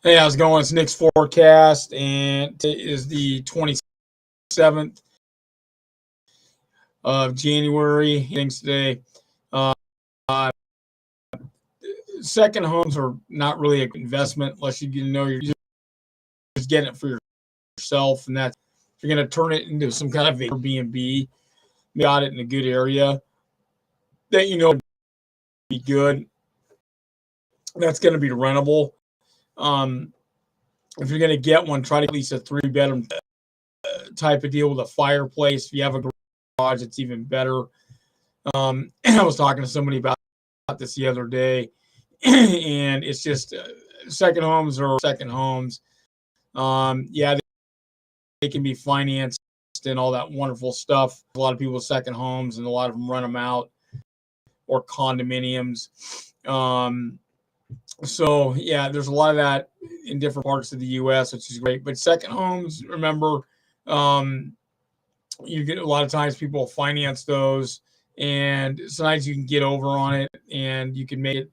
Hey, how's it going? It's Nick's forecast, and it is the 27th of January. Things today. Uh, Second homes are not really an investment unless you know you're just getting it for yourself, and that's if you're going to turn it into some kind of Airbnb, got it in a good area that you know be good. That's going to be rentable. Um, if you're going to get one, try to get at least a three-bedroom type of deal with a fireplace. If you have a garage, it's even better. I was talking to somebody about this the other day, and it's just second homes or second homes. Yeah, they can be financed and all that wonderful stuff. A lot of people with second homes, and a lot of them rent them out or condominiums. So yeah, there's a lot of that in different parts of the U.S., which is great. But second homes, remember, um, you get a lot of times people finance those, and sometimes you can get over on it, and you can make it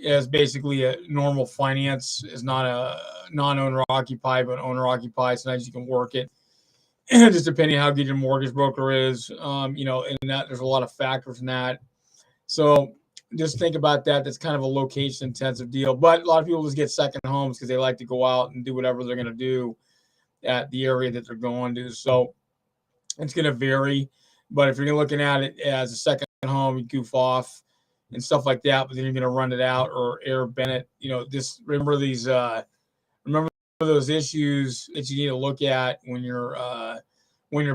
as basically a normal finance, is not a non-owner occupied, but owner occupied. Sometimes you can work it, just depending on how good your mortgage broker is. And that there's a lot of factors in that. So just think about that. That's kind of a location intensive deal, but a lot of people just get second homes because they like to go out and do whatever they're going to do at the area that they're going to. So it's going to vary, but if you're looking at it as a second home, you goof off and stuff like that. But then you're going to run it out or air Bennett. Just remember these. Remember those issues that you need to look at when you're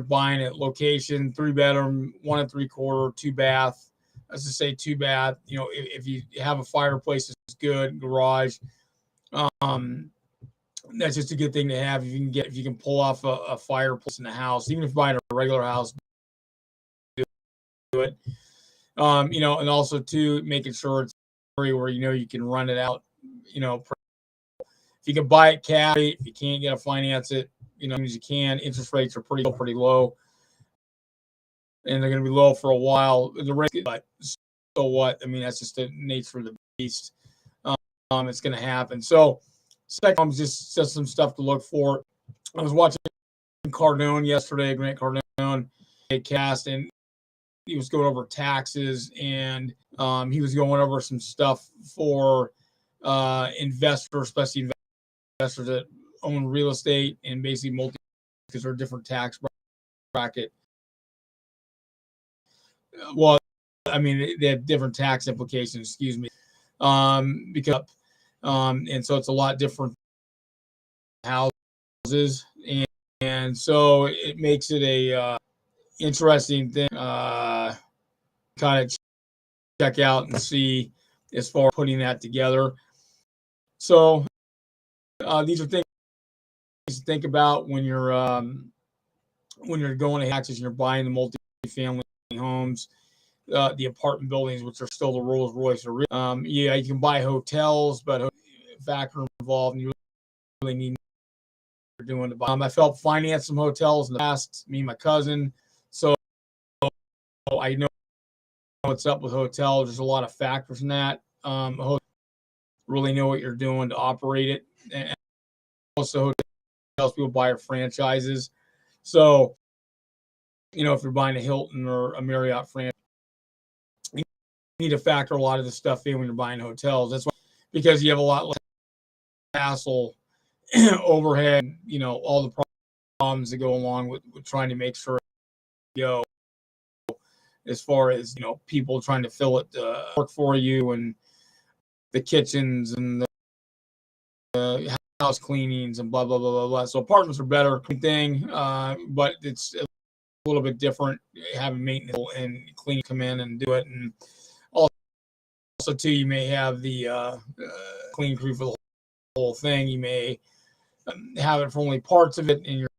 buying it. Location: 3 bedroom, 1 3/4, 2 bath. Let's just say 2 bath. If you have a fireplace, it's good. Garage. Um, that's just a good thing to have if you can pull off a fireplace in the house, even if you're buying a regular house, do it. And also too making sure it's where you can run it out. If you can buy it cash, if you can't get a finance it, as you can. Interest rates are pretty low, and they're going to be low for a while. The risk, but so what? I mean, that's just the nature of the beast. It's going to happen. So, second, just some stuff to look for. I was watching Cardone yesterday, Grant Cardone, cast, and he was going over taxes, and he was going over some stuff for investors, especially investors that own real estate and basically because they're different tax bracket. Well, I mean, they have different tax implications. Excuse me, because and so it's a lot different houses, and so it makes it a interesting thing. Kind of check out and see as far as putting that together. So these are things to think about when you're going to taxes and you're buying the multifamily homes, the apartment buildings, which are still the Rolls Royce. Yeah, you can buy hotels, but factor involved, and you really need to doing to buy. I felt finance some hotels in the past. Me and my cousin, so I know what's up with hotels. There's a lot of factors in that. Really know what you're doing to operate it, and also hotels people buy are franchises. So if you're buying a Hilton or a Marriott franchise, you need to factor a lot of this stuff in when you're buying hotels. That's why, because you have a lot less hassle, overhead, all the problems that go along with trying to make sure you go, as far as people trying to fill it work for you, and the kitchens and the house cleanings and blah blah blah blah blah. So apartments are better thing, but it's a little bit different having maintenance and clean come in and do it. And also too, you may have the clean crew for the whole thing. You may have it for only parts of it, and your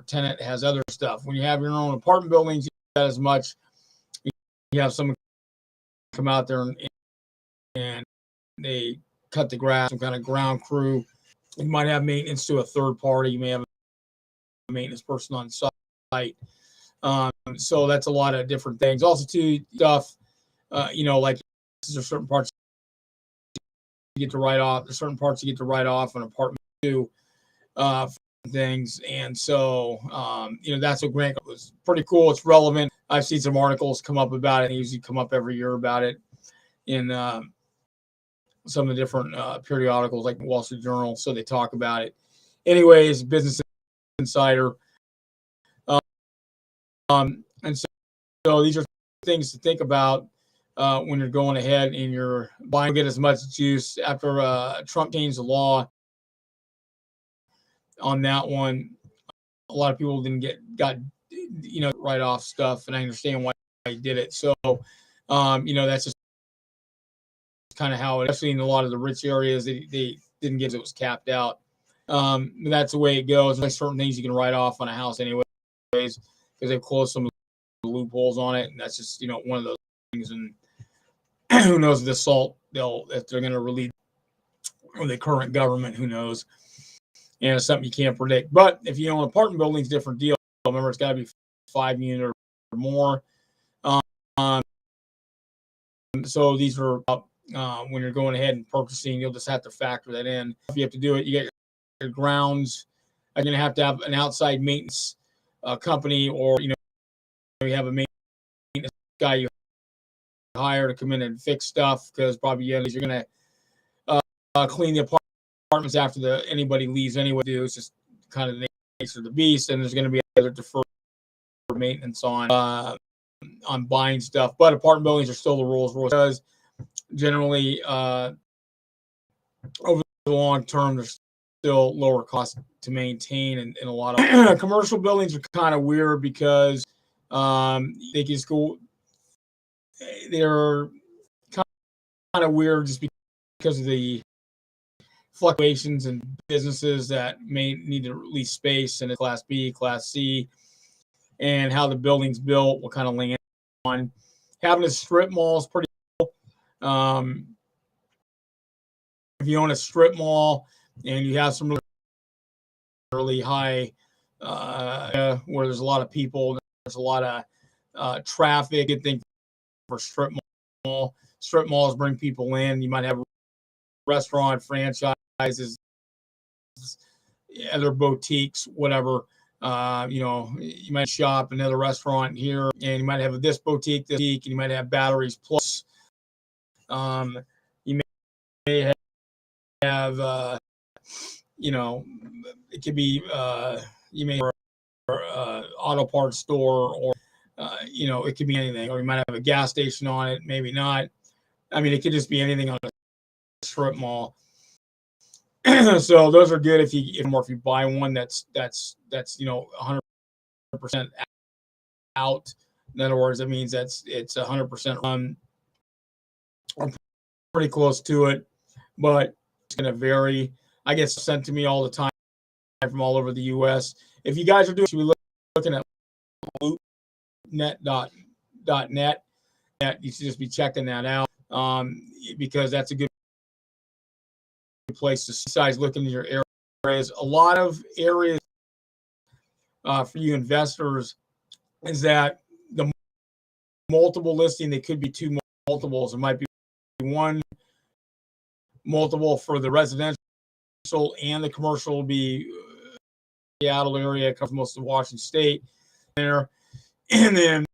tenant has other stuff. When you have your own apartment buildings, you got as much. You have someone come out there and they cut the grass, some kind of ground crew. You might have maintenance to a third party. You may have a maintenance person on site. So that's a lot of different things. Also, too, stuff, like there's certain parts get to write off. There's certain parts you get to write off an apartment too, things. And so, that's what grant was pretty cool. It's relevant. I've seen some articles come up about it. They usually come up every year about it in some of the different periodicals like Wall Street Journal. So they talk about it. Anyways, Business Insider. And so these are things to think about when you're going ahead and you're buying. Get as much juice after Trump changed the law on that one. A lot of people got write off stuff, and I understand why he did it. So that's just kind of how it, especially in a lot of the rich areas, they didn't get it was capped out. That's the way it goes. There's certain things you can write off on a house anyways because they've closed some of the loopholes on it, and that's just one of those things. And who knows the salt if they're going to release, or the current government, who knows. And it's something you can't predict. But if you own apartment buildings, different deal. Remember, it's got to be 5 unit or more. So these are when you're going ahead and purchasing, you'll just have to factor that in. If you have to do it, you get your grounds. You're going to have an outside maintenance company, or you have a maintenance guy you hire to come in and fix stuff, because probably you're going to clean the apartments after anybody leaves anyway. It's just kind of the nature of the beast, and there's going to be other deferred maintenance on buying stuff. But apartment buildings are still the rules because generally over the long term there's still lower cost to maintain, and a lot of commercial buildings are kind of weird because they just go. They're kind of weird just because of the fluctuations in businesses that may need to lease space in a Class B, Class C, and how the building's built, what kind of land on. Having a strip mall is pretty cool. If you own a strip mall and you have some really high where there's a lot of people, there's a lot of traffic, good thing for strip mall. Strip malls bring people in. You might have restaurant franchises, other boutiques, whatever. You might shop another restaurant here, and you might have this boutique, and you might have Batteries Plus. You may have, it could be, you may have an auto parts store, or, it could be anything, or you might have a gas station on it, maybe not. I mean, it could just be anything on a strip mall. So those are good if you buy one that's 100% out. In other words, that means it's 100% run, or pretty close to it, but it's going to vary. I get sent to me all the time from all over the U.S. If you guys are doing, we're looking at loopnet.net. You should just be checking that out because that's a good place to size looking in your areas. A lot of areas for you investors is that the multiple listing, they could be two multiples. It might be one multiple for the residential, and the commercial will be Seattle area, covers most of Washington State there. And then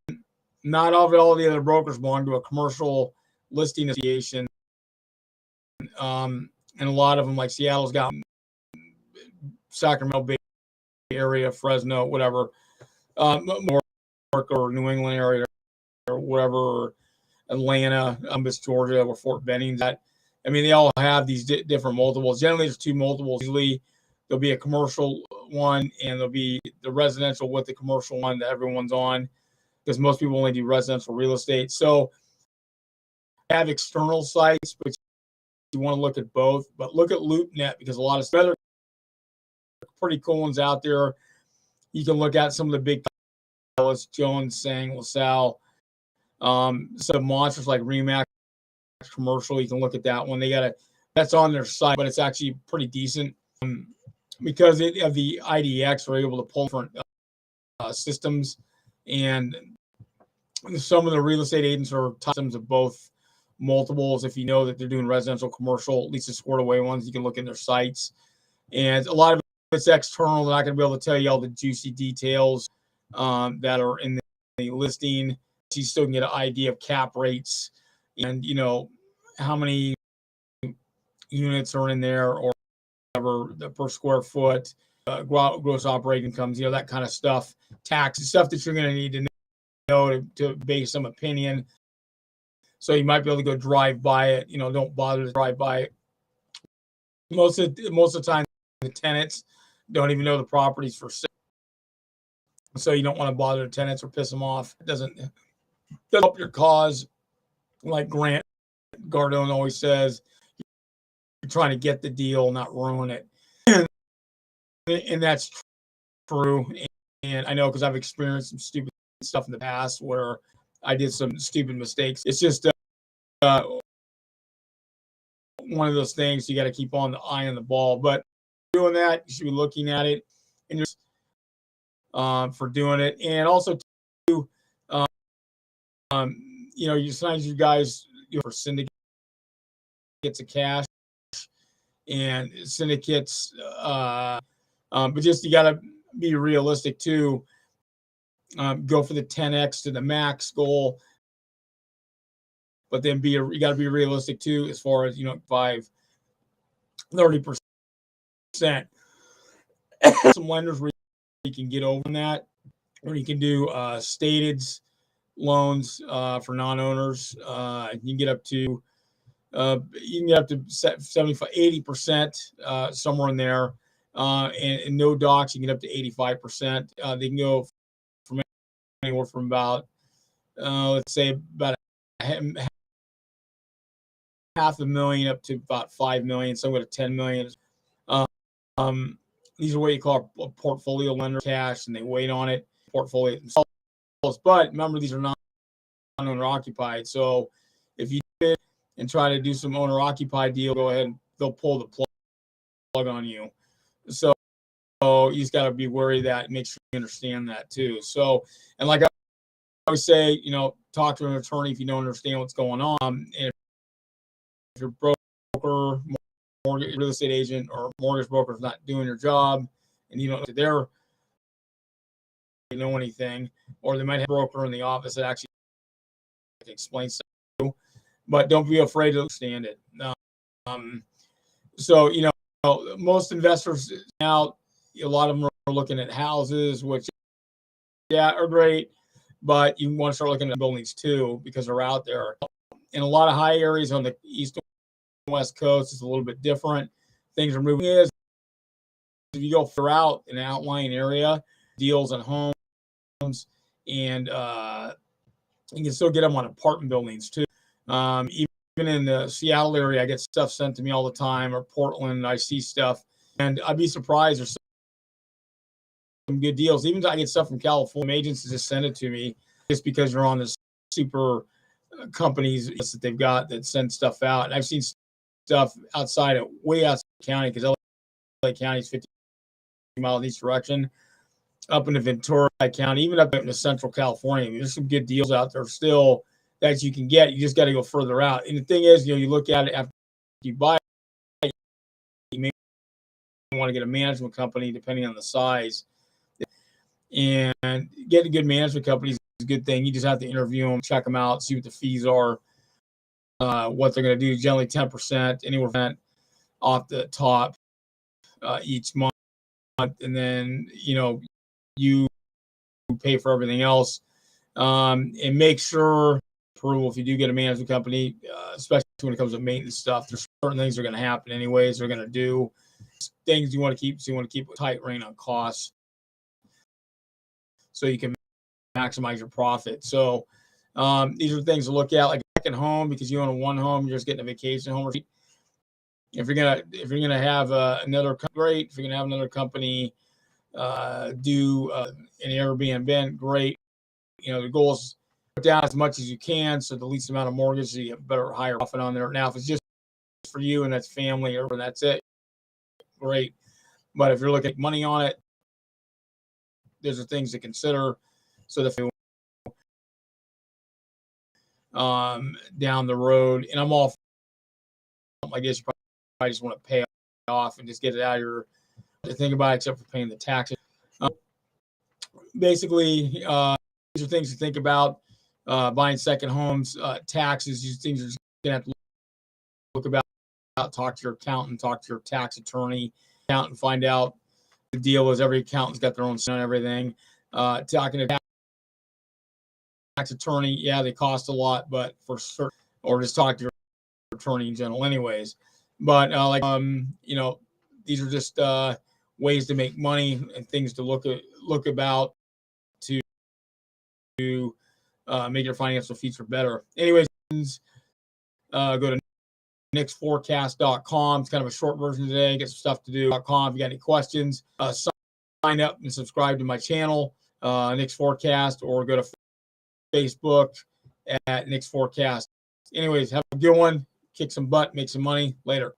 not all the other brokers belong to a commercial listing association. And a lot of them, like Seattle's got Sacramento Bay Area, Fresno, whatever, more or New England area or whatever, or Atlanta, Columbus, Georgia, where Fort Benning's at. I mean, they all have these different multiples. Generally, there's two multiples. Usually, there'll be a commercial one, and there'll be the residential with the commercial one that everyone's on, because most people only do residential real estate. So, have external sites, but you want to look at both. But look at LoopNet, because a lot of other pretty cool ones out there. You can look at some of the big fellas, Jones, Sang, LaSalle, some monsters like Remax Commercial. You can look at that one. That's on their site, but it's actually pretty decent because of the IDX. We're able to pull different systems, and some of the real estate agents are systems of both multiples. If you know that they're doing residential, commercial, at least the squared away ones, you can look in their sites. And a lot of it's external. They're not going to be able to tell you all the juicy details that are in the listing. You still can get an idea of cap rates and, how many units are in there or whatever, the per square foot, gross operating incomes, that kind of stuff, tax, stuff that you're going to need to know to base some opinion. So you might be able to go drive by it. Don't bother to drive by it. Most of the time, the tenants don't even know the property's for sale. So you don't want to bother the tenants or piss them off. It doesn't help your cause. Like Grant Cardone always says, you're trying to get the deal, not ruin it. And that's true. And I know because I've experienced some stupid stuff in the past where I did some stupid mistakes. It's just one of those things you got to keep on the eye on the ball. But doing that, you should be looking at it and just for doing it. And also, too, sometimes you guys for syndicates of cash and syndicates, but just you got to be realistic too. Go for the 10x to the max goal, but then you got to be realistic too as far as 30%. Some lenders where you can get over that, or you can do stated loans for non-owners. You can get up to 75, 80%, somewhere in there. And no docs, you can get up to 85%. They can go from anywhere from about, let's say about $500,000 up to about 5 million, some go to 10 million. These are what you call a portfolio lender cash, and they wait on it, portfolio themselves. But remember, these are not owner occupied. So if you did and try to do some owner occupied deal, go ahead and they'll pull the plug on you. So you just got to be wary of that. Make sure you understand that too. So, and like I always say, talk to an attorney if you don't understand what's going on. And if your broker, mortgage, real estate agent, or mortgage broker is not doing your job, and you don't know anything, or they might have a broker in the office that actually explains stuff to you, but don't be afraid to understand it. So most investors now, a lot of them are looking at houses, which are great, but you want to start looking at buildings too because they're out there. In a lot of high areas on the east and west coast, it's a little bit different. Things are moving. If you go throughout an outlying area, deals on homes, and you can still get them on apartment buildings too. Even in the Seattle area, I get stuff sent to me all the time, or Portland, I see stuff, and I'd be surprised there's some good deals. Even I get stuff from California, agents just send it to me just because you're on this super companies that they've got that send stuff out. And I've seen stuff way outside the county, because LA County is 50 miles in each direction, up into Ventura County, even up into Central California. I mean, there's some good deals out there still that you can get. You just got to go further out. And the thing is, you look at it after you buy it, you may want to get a management company depending on the size. And getting a good management company is a good thing. You just have to interview them, check them out, see what the fees are, what they're going to do. Generally 10%, anywhere off the top each month. And then, you pay for everything else. And make sure, approval, if you do get a management company, especially when it comes to maintenance stuff, there's certain things that are going to happen anyways. They're going to do things you want to keep. So you want to keep a tight rein on costs so you can maximize your profit. So these are things to look at, like a second home, because you own one home, you're just getting a vacation home. If you're gonna have another, great. If you're gonna have another company do an Airbnb, great. The goal is put down as much as you can, so the least amount of mortgage, so you have better, higher profit on there. Now, if it's just for you and that's family, or that's it, great. But if you're looking at money on it, those are things to consider. So down the road. And I'm all, I guess you probably just want to pay off and just get it out of your to think about, except for paying the taxes. Basically, these are things to think about. Buying second homes, taxes, these things are going to have to look about. Talk to your accountant, talk to your tax attorney, accountant, find out the deal is. Every accountant's got their own say on everything. Talking to tax attorney, yeah, they cost a lot, but for certain, or just talk to your attorney in general, anyways. But these are just ways to make money and things to look about to make your financial future better. Anyways, go to nickforecast.com. It's kind of a short version today. Get some stuff to do.com. If you got any questions, sign up and subscribe to my channel, Nick's Forecast, or go to Facebook at Nick's Forecast. Anyways, have a good one. Kick some butt, make some money. Later.